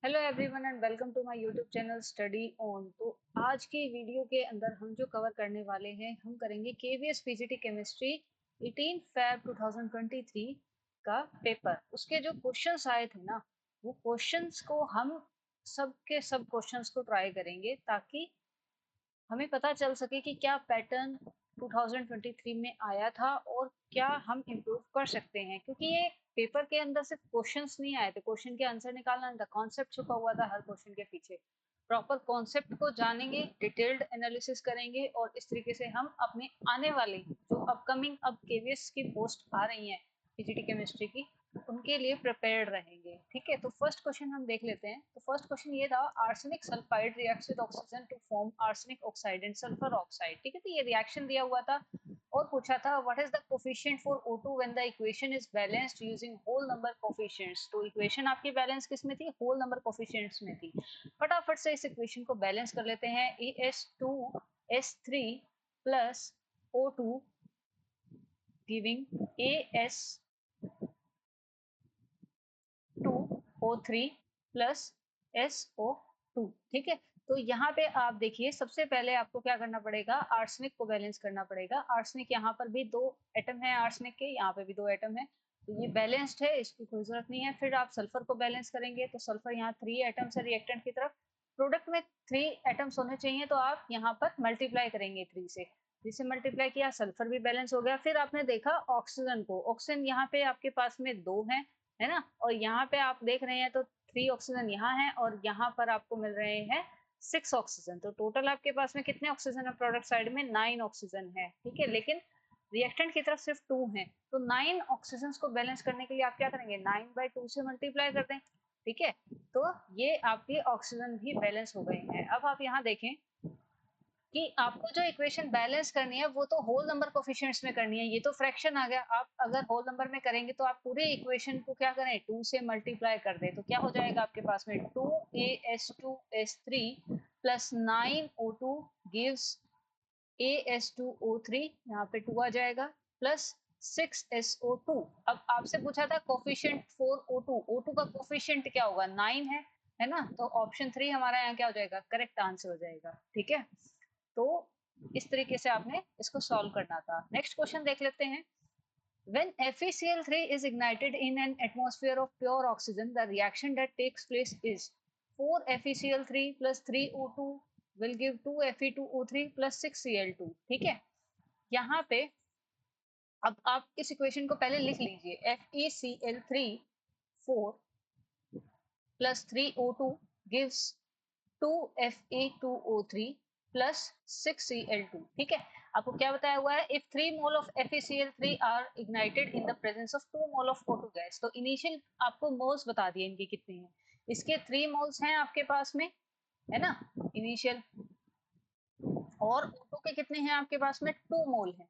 Hello everyone and welcome to my YouTube channel study on. तो आज की video के अंदर हम जो कवर करने वाले हैं, हम करेंगे केवीएस पीजीटी केमिस्ट्री 18 फेब 2023 का पेपर। उसके जो क्वेश्चंस आए थे ना, वो क्वेश्चंस को हम सब क्वेश्चंस को ट्राई करेंगे ताकि हमें पता चल सके कि क्या पैटर्न 2023 में आया था और क्या हम इम्प्रूव कर सकते हैं। क्योंकि ये पेपर के अंदर सिर्फ क्वेश्चंस नहीं आए थे, क्वेश्चन के आंसर निकालना था, कॉन्सेप्ट छुपा हुआ था हर क्वेश्चन के पीछे। प्रॉपर कॉन्सेप्ट को जानेंगे, डिटेल्ड एनालिसिस करेंगे और इस तरीके से हम अपने आने वाले जो अपकमिंग अब केवीएस की पोस्ट आ रही हैं पीजीटी केमिस्ट्री की, उनके लिए प्रिपेयर्ड रहेंगे। ठीक है, तो फर्स्ट क्वेश्चन हम देख लेते हैं। तो फर्स्ट क्वेश्चन ये था, arsenic sulphide reacts with oxygen to form arsenic oxide and sulphur oxide. ठीक है, तो ये रिएक्शन दिया हुआ था और पूछा था what is the coefficient for O2 when the equation is balanced using whole number coefficients. तो इक्वेशन आपकी बैलेंस किस में थी? होल नंबर कोफिशिएंट्स में थी। फटाफट से इस इक्वेशन को बैलेंस कर लेते हैं। AS2S3 plus O2 giving AS2O3 plus SO2। ठीक है, तो यहाँ पे आप देखिए, सबसे पहले आपको क्या करना पड़ेगा, आर्सेनिक को बैलेंस करना पड़ेगा। आर्सेनिक यहाँ पर भी दो एटम है, आर्सेनिक के यहाँ पे भी दो एटम है, तो ये बैलेंस्ड है, इसकी कोई जरूरत नहीं है। फिर आप सल्फर को बैलेंस करेंगे, तो सल्फर यहाँ 3 एटम्स है रिएक्टेंट की तरफ, प्रोडक्ट में 3 एटम्स होने चाहिए, तो आप यहाँ पर मल्टीप्लाई करेंगे 3 से। 3 से मल्टीप्लाई किया, सल्फर भी बैलेंस हो गया। फिर आपने देखा ऑक्सीजन को, ऑक्सीजन यहाँ पे आपके पास में 2 है ना, और यहाँ पे आप देख रहे हैं तो 3 ऑक्सीजन यहाँ है और यहाँ पर आपको मिल रहे हैं 6 ऑक्सीजन। तो टोटल आपके पास में कितने ऑक्सीजन है? प्रोडक्ट साइड में 9 ऑक्सीजन है। ठीक है, लेकिन रिएक्टेंट की तरफ सिर्फ 2 है, तो 9 ऑक्सीजन को बैलेंस करने के लिए आप क्या करेंगे, 9/2 से मल्टीप्लाई कर दें। ठीक है, तो ये आपके ऑक्सीजन भी बैलेंस हो गए हैं। अब आप यहाँ देखें कि आपको जो इक्वेशन बैलेंस करनी है वो तो होल नंबर कोफिशिएंट्स में करनी है, ये तो फ्रैक्शन आ गया। आप अगर होल नंबर में करेंगे तो आप पूरे इक्वेशन को क्या करें, 2 से मल्टीप्लाई कर दें, तो क्या हो जाएगा आपके पास में 2AS2S3 plus 9O2 gives AS2O3, यहाँ पे 2 आ जाएगा, प्लस 6SO2। अब आपसे पूछा था कोफिशिएंट फॉर O2, O2 का कोफिशिएंट क्या होगा, 9 है ना, तो ऑप्शन 3 हमारा यहाँ क्या हो जाएगा, करेक्ट आंसर हो जाएगा। ठीक है, तो इस तरीके से आपने इसको सॉल्व करना था। नेक्स्ट क्वेश्चन देख लेते हैं। When FeCl3 is ignited in an atmosphere of pure oxygen, the reaction that takes place is 4FeCl3 plus 3O2 will give 2Fe2O3 plus 6Cl2। ठीक है, यहाँ पे अब आप इस इक्वेशन को पहले लिख लीजिए, FeCl3 4 plus 3O2 gives 2Fe2O3 plus 6Cl2। ठीक है, आपको क्या बताया हुआ है, if 3 mole of FeCl3 are ignited in the presence of 2 mole of O2 gas। तो इनिशियल आपको मोल्स बता दिए इनके कितने हैं, इसके 3 मोल्स हैं आपके पास में, है ना, इनिशियल, और O2 के कितने हैं आपके पास में, 2 मोल है।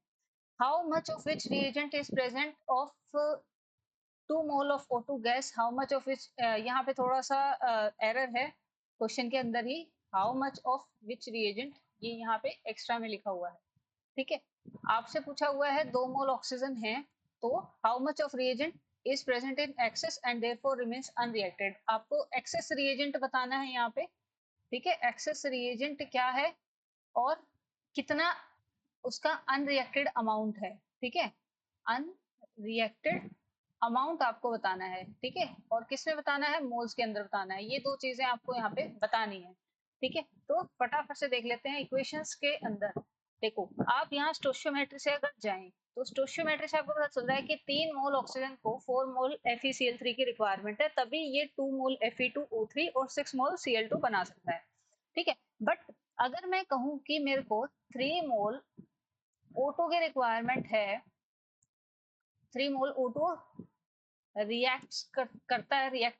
How much of which reagent is present of 2 mole of O2 gas, how much of which, यहाँ पे थोड़ा सा एरर है क्वेश्चन के अंदर ही, how much of which reagent, ये यहाँ पे एक्स्ट्रा में लिखा हुआ है। ठीक है, आपसे पूछा हुआ है 2 मोल ऑक्सीजन है, तो how much of reagent is present in excess and therefore remains unreacted. आपको एक्सेस रिएजेंट बताना है यहाँ पे। ठीक है, एक्सेस रिएजेंट क्या है और कितना उसका अनरिएक्टेड अमाउंट है। ठीक है, अनरिएक्टेड अमाउंट आपको बताना है। ठीक है, और किस में बताना है, मोल्स के अंदर बताना है। ये दो चीजें आपको यहाँ पे बतानी है। ठीक है, तो फटाफट से देख लेते हैं इक्वेशंस के अंदर। देखो, आप यहाँ स्टोइचियोमेट्री से अगर जाएं तो स्टोइचियोमेट्री से आपको पता चल रहा है कि 3 मोल ऑक्सीजन को 4 मोल FeCl3 की रिक्वायरमेंट है, तभी ये 2 मोल Fe2O3 और 6 मोल Cl2 बना सकता है। ठीक है, बट अगर मैं कहूँ कि मेरे को 3 मोल O2 की रिक्वायरमेंट है, 3 मोल O2 रिएक्ट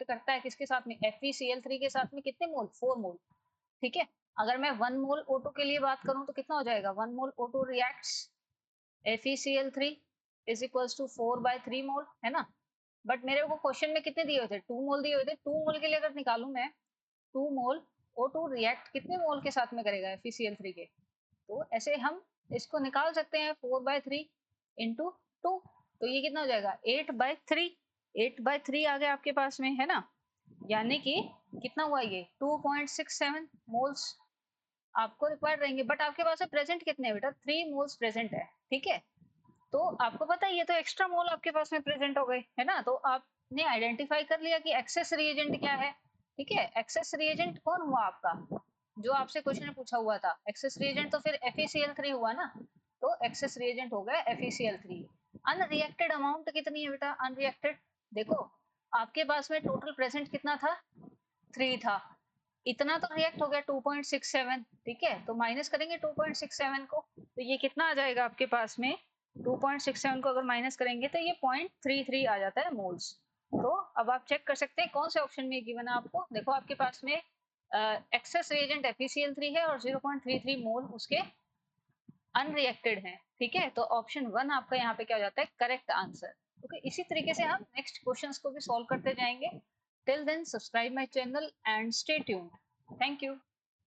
करता है किसके साथ में, FeCl3 के साथ में, कितने मोल, 4 मोल। ठीक है, अगर मैं 1 मोल O2 के लिए बात करूं तो कितना हो जाएगा, 1 mole O2 reacts FeCl3 is equals to 4/3 mole, है ना। बट मेरे को क्वेश्चन में कितने दिए हुए थे, 2 मोल दिए हुए थे। 2 मोल के लिए अगर निकालूं मैं, 2 मोल O2 रिएक्ट कितने मोल के साथ में करेगा, FeCl3 के, तो ऐसे हम इसको निकाल सकते हैं, 4/3 इंटू 2, तो ये कितना हो जाएगा, 8/3। 8/3 आ गया आपके पास में, है ना। यानी कि कितना हुआ ये 2.67 मोल्स आपको रिक्वायर्ड रहेंगे, बट आपके पास में प्रेजेंट कितने हैं बेटा, 3 मोल्स प्रेजेंट है, ठीक है। तो आपको पता है ये तो एक्स्ट्रा मोल आपके पास में प्रेजेंट हो गए, है ना। तो आपने आइडेंटिफाई कर लिया कि एक्सेस रिएजेंट क्या है, ठीक है। एक्सेस रिएजेंट कौन हुआ आपका, जो आपसे क्वेश्चन में पूछा हुआ था एक्सेस रिएजेंट, तो फिर FeCl3 हुआ ना। तो एक्सेस रिएजेंट हो गया FeCl3। अनरिएक्टेड अमाउंट कितनी है बेटा, अनरिएक्टेड, देखो आपके पास में टोटल प्रेजेंट कितना था, 3 था, इतना तो रिएक्ट हो गया 2.67, ठीक है। तो माइनस करेंगे 2.67 को, तो ये कितना आ जाएगा आपके पास में, 2.67 को अगर माइनस करेंगे तो ये 0.33 आ जाता है मोल्स। तो अब आप चेक कर सकते हैं कौन से ऑप्शन में गिवन है आपको, देखो आपके पास में एक्सेस रिएजेंट FeCl3 है और 0.33 मोल उसके अनरिएक्टेड हैं, ठीक है। तो ऑप्शन 1 आपका यहाँ पे क्या हो जाता है, करेक्ट आंसर। ओके, इसी तरीके से हम नेक्स्ट क्वेश्चंस को भी सॉल्व करते जाएंगे। Till then subscribe my channel and stay tuned. Thank you.